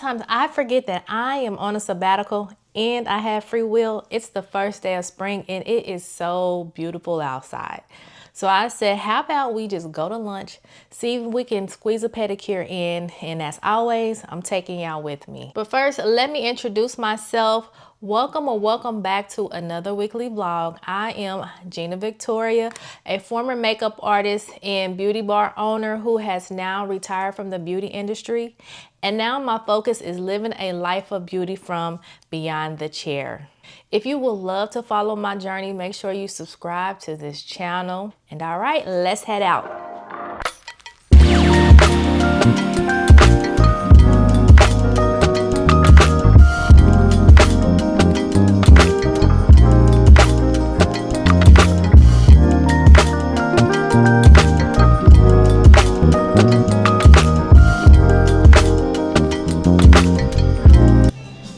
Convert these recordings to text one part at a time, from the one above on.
sometimes I forget that I am on a sabbatical and I have free will. It's the first day of spring and it is so beautiful outside. So I said, how about we just go to lunch, see if we can squeeze a pedicure in, and as always, I'm taking y'all with me. But first, let me introduce myself. Welcome or welcome back to another weekly vlog. I am TheGinaVictoria, a former makeup artist and beauty bar owner who has now retired from the beauty industry. And now my focus is living a life of beauty from beyond the chair. If you would love to follow my journey, make sure you subscribe to this channel. And all right, let's head out.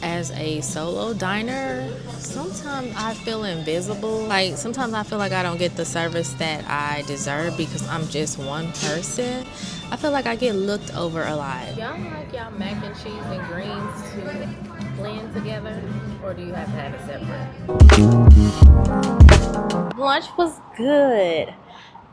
As a solo diner, sometimes I feel invisible. Like sometimes I feel like I don't get the service that I deserve because I'm just one person. I feel like I get looked over a lot. Y'all like y'all mac and cheese and greens to blend together, or do you have to have it separate? Lunch was good.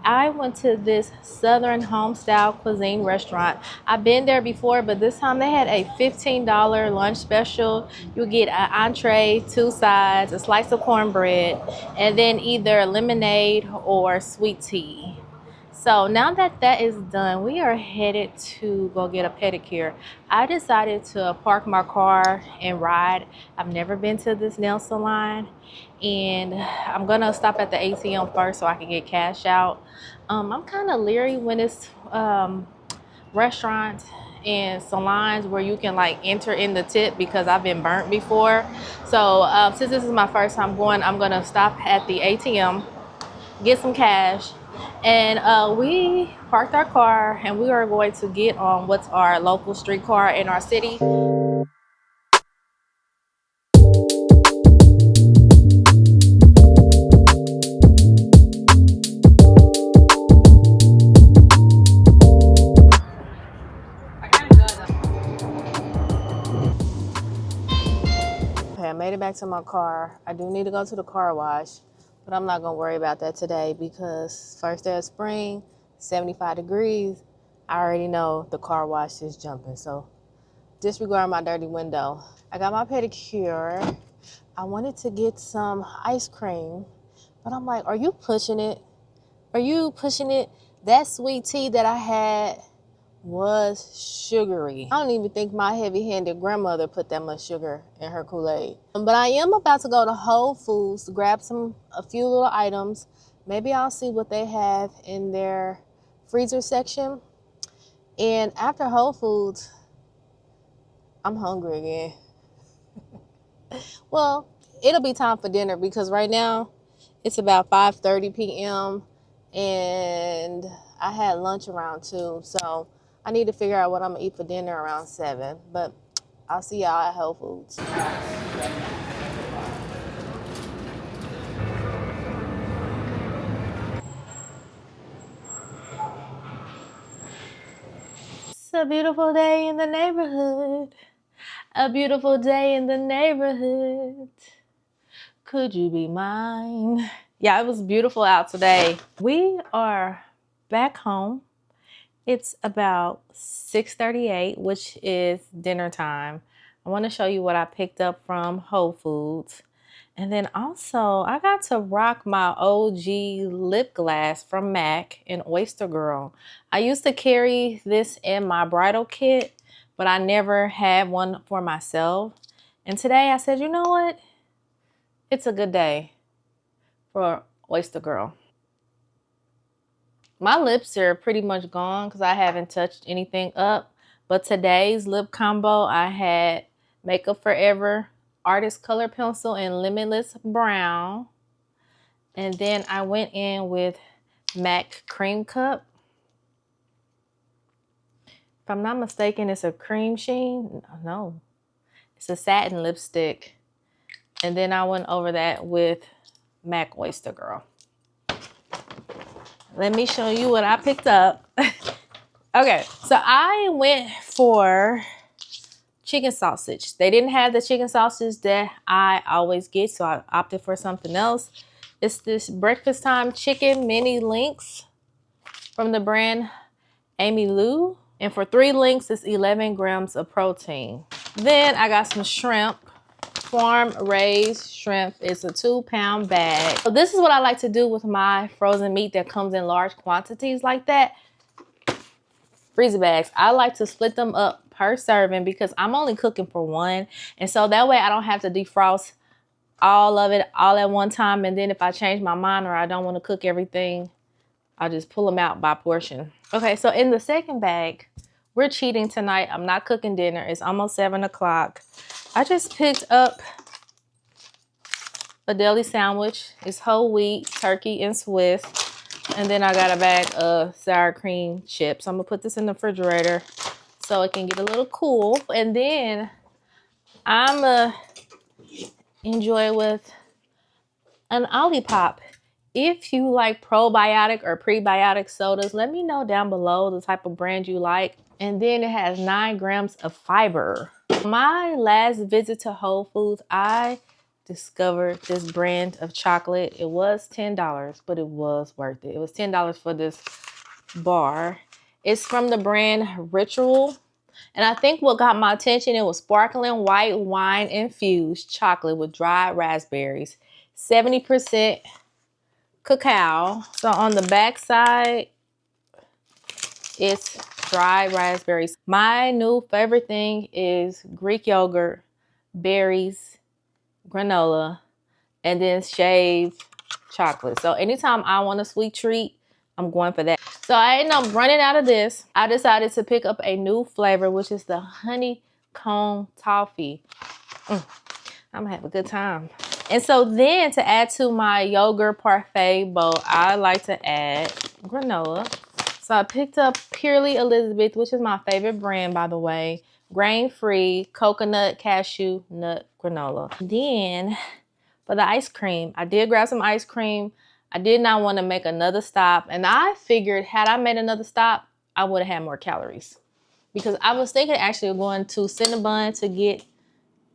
I went to this Southern home-style cuisine restaurant. I've been there before, but this time they had a $15 lunch special. You get an entree, 2 sides, a slice of cornbread, and then either lemonade or sweet tea. So now that that is done, we are headed to go get a pedicure. I decided to park my car and ride. I've never been to this nail salon, and I'm gonna stop at the ATM first so I can get cash out. I'm kind of leery when it's restaurants and salons where you can like enter in the tip because I've been burnt before. So since this is my first time going, I'm gonna stop at the ATM, get some cash, and we parked our car and we are going to get on what's our local streetcar in our city. Okay, I made it back to my car. I do need to go to the car wash, but I'm not gonna worry about that today because first day of spring, 75 degrees. I already know the car wash is jumping, so disregard my dirty window. I got my pedicure. I wanted to get some ice cream, but I'm like, are you pushing it? Are you pushing it? That sweet tea that I had was sugary. I don't even think my heavy-handed grandmother put that much sugar in her Kool-Aid. But I am about to go to Whole Foods to grab a few little items. Maybe I'll see what they have in their freezer section. And after Whole Foods, I'm hungry again. Well, it'll be time for dinner because right now it's about 5:30 p.m. and I had lunch around 2, so I need to figure out what I'm gonna eat for dinner around 7, but I'll see y'all at Whole Foods. It's a beautiful day in the neighborhood. A beautiful day in the neighborhood. Could you be mine? Yeah, it was beautiful out today. We are back home. It's about 6:38, which is dinner time. I want to show you what I picked up from Whole Foods. And then also, I got to rock my OG lip gloss from MAC in Oyster Girl. I used to carry this in my bridal kit, but I never had one for myself. And today I said, you know what? It's a good day for Oyster Girl. My lips are pretty much gone because I haven't touched anything up. But today's lip combo, I had Makeup Forever Artist Color Pencil in Limitless Brown. And then I went in with MAC Cream Cup. If I'm not mistaken, it's a cream sheen. No, it's a satin lipstick. And then I went over that with MAC Oyster Girl. Let me show you what I picked up. Okay, so I went for chicken sausage. They didn't have the chicken sausage that I always get, so I opted for something else. It's this breakfast time chicken mini links from the brand Amy Lou. And for 3 links, it's 11 grams of protein. Then I got some shrimp. Farm raised shrimp. It's a 2-pound bag. So this is what I like to do with my frozen meat that comes in large quantities like that. Freezer bags. I like to split them up per serving because I'm only cooking for one. And so that way I don't have to defrost all of it all at one time. And then if I change my mind or I don't want to cook everything, I'll just pull them out by portion. Okay, so in the second bag, we're cheating tonight. I'm not cooking dinner. It's almost 7 o'clock. I just picked up a deli sandwich. It's whole wheat, turkey, and Swiss. And then I got a bag of sour cream chips. I'm gonna put this in the refrigerator so it can get a little cool. And then I'm gonna enjoy with an Olipop. If you like probiotic or prebiotic sodas, let me know down below the type of brand you like. And then it has 9 grams of fiber. My last visit to Whole Foods, I discovered this brand of chocolate. It was $10, but it was worth it. It was $10 for this bar. It's from the brand Ritual. And I think what got my attention, it was sparkling white wine infused chocolate with dried raspberries. 70% cacao. So on the back side, it's dried raspberries. My new favorite thing is Greek yogurt, berries, granola, and then shaved chocolate. So anytime I want a sweet treat, I'm going for that. So I ended up running out of this. I decided to pick up a new flavor, which is the honeycomb toffee. I'm gonna have a good time. And so then to add to my yogurt parfait bowl, I like to add granola. So I picked up Purely Elizabeth, which is my favorite brand, by the way. Grain-free coconut cashew nut granola. Then for the ice cream, I did grab some ice cream. I did not want to make another stop. And I figured had I made another stop, I would have had more calories. Because I was thinking actually of going to Cinnabon to get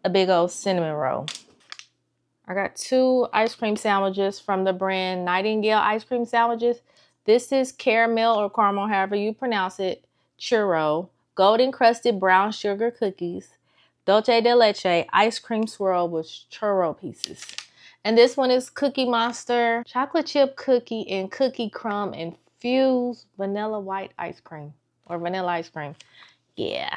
a big old cinnamon roll. I got 2 ice cream sandwiches from the brand Nightingale ice cream sandwiches. This is caramel or caramel, however you pronounce it, churro, golden crusted brown sugar cookies, dulce de leche ice cream swirl with churro pieces. And this one is Cookie Monster, chocolate chip cookie and cookie crumb infused vanilla white ice cream or vanilla ice cream. Yeah.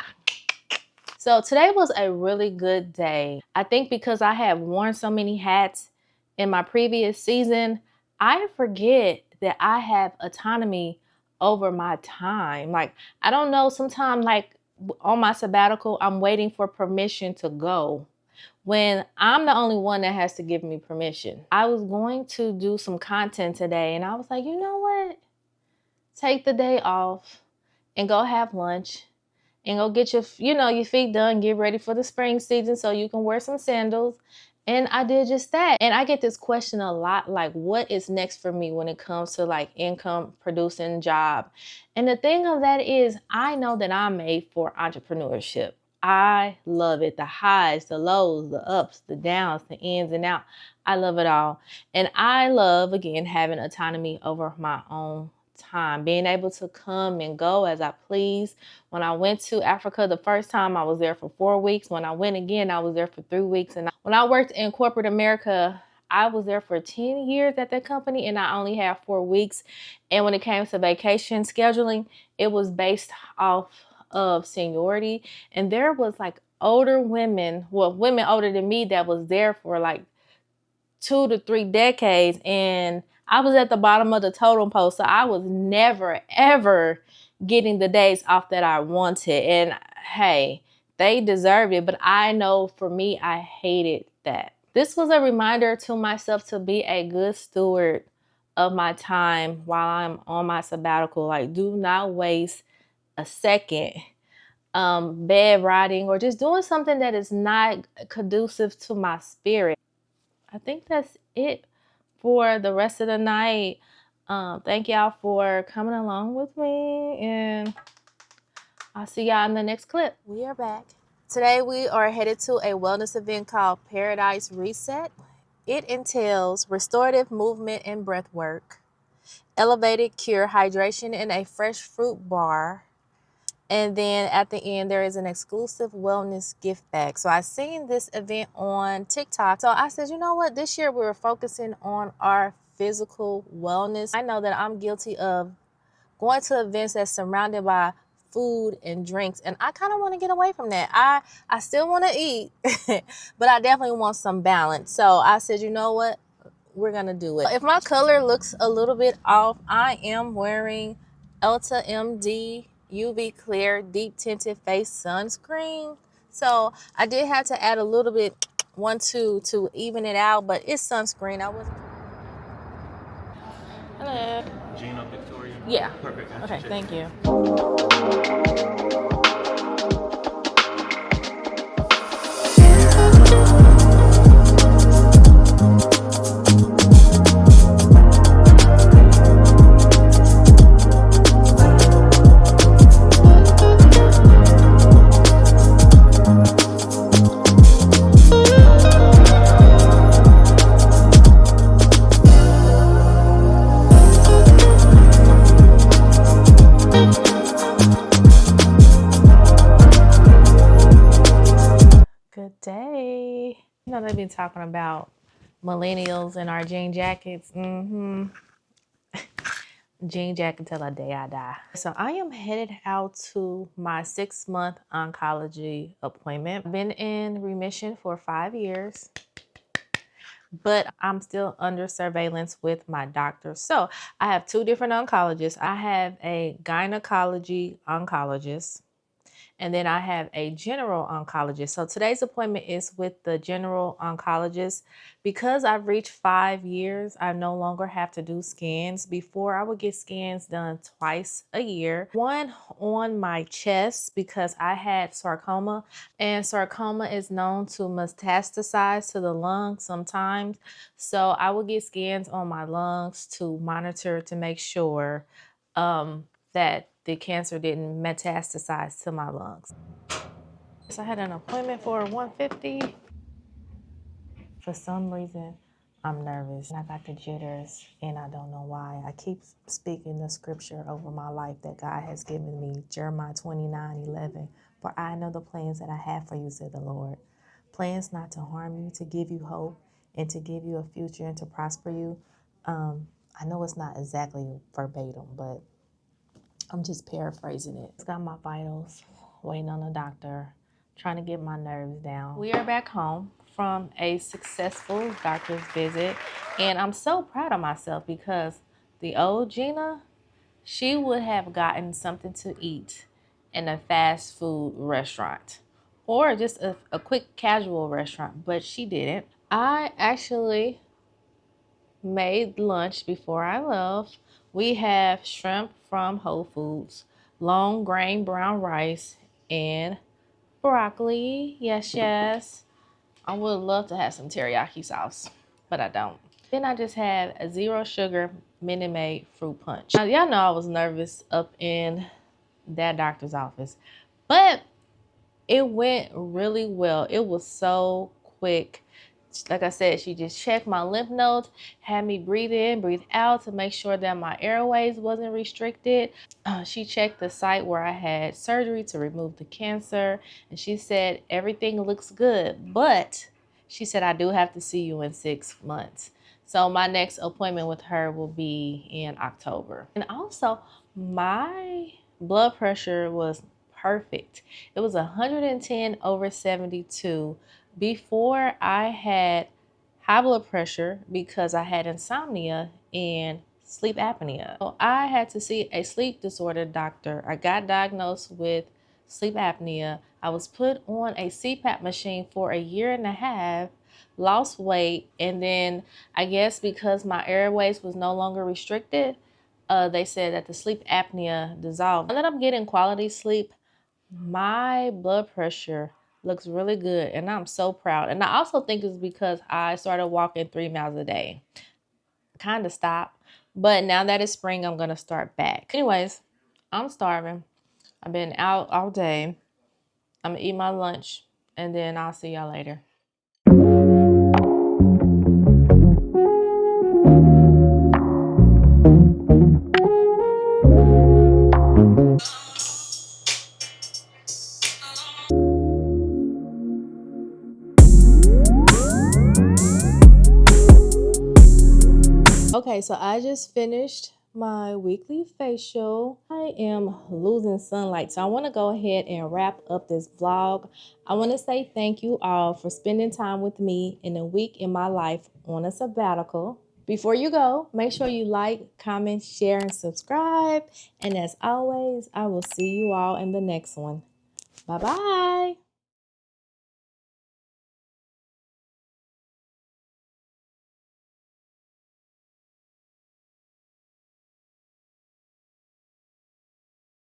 So today was a really good day. I think because I have worn so many hats in my previous season, I forget that I have autonomy over my time. Like, I don't know, sometimes like on my sabbatical, I'm waiting for permission to go when I'm the only one that has to give me permission. I was going to do some content today and I was like, you know what? Take the day off and go have lunch. And go get your feet done, get ready for the spring season so you can wear some sandals. And I did just that. And I get this question a lot, like, what is next for me when it comes to like income producing job? And the thing of that is, I know that I'm made for entrepreneurship. I love it. The highs, the lows, the ups, the downs, the ins and outs. I love it all. And I love, again, having autonomy over my own time, being able to come and go as I please. When I went to Africa the first time, I was there for 4 weeks. When I went again, I was there for 3 weeks. And when I worked in corporate America, I was there for 10 years at that company and I only had 4 weeks. And when it came to vacation scheduling, it was based off of seniority. And there was like older women, well, women older than me that was there for like 2 to 3 decades. And I was at the bottom of the totem pole, so I was never, ever getting the days off that I wanted. And hey, they deserved it, but I know for me, I hated that. This was a reminder to myself to be a good steward of my time while I'm on my sabbatical. Like, do not waste a second bed riding or just doing something that is not conducive to my spirit. I think that's it for the rest of the night. Thank y'all for coming along with me, and I'll see y'all in the next clip. We are back. Today we are headed to a wellness event called Paradise Reset. It entails restorative movement and breath work, elevated cure hydration in a fresh fruit bar, and then at the end there is an exclusive wellness gift bag. So I seen this event on TikTok. So I said, you know what, this year we were focusing on our physical wellness. I know that I'm guilty of going to events that's surrounded by food and drinks, and I kind of want to get away from that. I still want to eat, but I definitely want some balance. So I said, you know what, we're gonna do it. If my color looks a little bit off, I am wearing Ulta MD UV Clear Deep Tinted Face Sunscreen. So I did have to add a little bit, to even it out, but it's sunscreen. I wasn't. Hello. TheGinaVictoria? Yeah. Perfect. Okay, thank you. Good day. You know, they've been talking about millennials and our jean jackets. Jean jacket till the day I die. So I am headed out to my 6-month oncology appointment. I've been in remission for 5 years, but I'm still under surveillance with my doctor. So I have 2 different oncologists. I have a gynecology oncologist, and then I have a general oncologist. So today's appointment is with the general oncologist. Because I've reached 5 years, I no longer have to do scans. Before, I would get scans done twice a year. One on my chest because I had sarcoma, and sarcoma is known to metastasize to the lungs sometimes. So I would get scans on my lungs to monitor to make sure that the cancer didn't metastasize to my lungs. So I had an appointment for 150. For some reason, I'm nervous. I got the jitters, and I don't know why. I keep speaking the scripture over my life that God has given me, Jeremiah 29:11. For I know the plans that I have for you, said the Lord. Plans not to harm you, to give you hope, and to give you a future and to prosper you. I know it's not exactly verbatim, but I'm just paraphrasing it. It's got my vitals, waiting on the doctor, trying to get my nerves down. We are back home from a successful doctor's visit, and I'm so proud of myself because the old Gina, she would have gotten something to eat in a fast food restaurant or just a quick casual restaurant, but she didn't. I actually made lunch before I left. We have shrimp from Whole Foods, long grain brown rice, and broccoli. Yes, yes. I would love to have some teriyaki sauce, but I don't. Then I just had a 0 sugar Minute Maid fruit punch. Now, y'all know I was nervous up in that doctor's office, but it went really well. It was so quick. Like I said, she just checked my lymph nodes, had me breathe in, breathe out to make sure that my airways wasn't restricted. She checked the site where I had surgery to remove the cancer, and she said, everything looks good, but she said, I do have to see you in 6 months. So my next appointment with her will be in October. And also, my blood pressure was perfect. It was 110/72. Before, I had high blood pressure because I had insomnia and sleep apnea. So I had to see a sleep disorder doctor. I got diagnosed with sleep apnea. I was put on a CPAP machine for 1.5 years, lost weight, and then I guess because my airways was no longer restricted, they said that the sleep apnea dissolved. Now that I'm getting quality sleep, my blood pressure looks really good, and I'm so proud. And I also think it's because I started walking 3 miles a day. Kind of stopped, but now that it's spring, I'm going to start back. Anyways, I'm starving. I've been out all day. I'm gonna eat my lunch and then I'll see y'all later. Okay, so I just finished my weekly facial. I am losing sunlight, so I want to go ahead and wrap up this vlog. I want to say thank you all for spending time with me in a week in my life on a sabbatical. Before you go, make sure you like, comment, share, and subscribe. And as always, I will see you all in the next one. Bye-bye.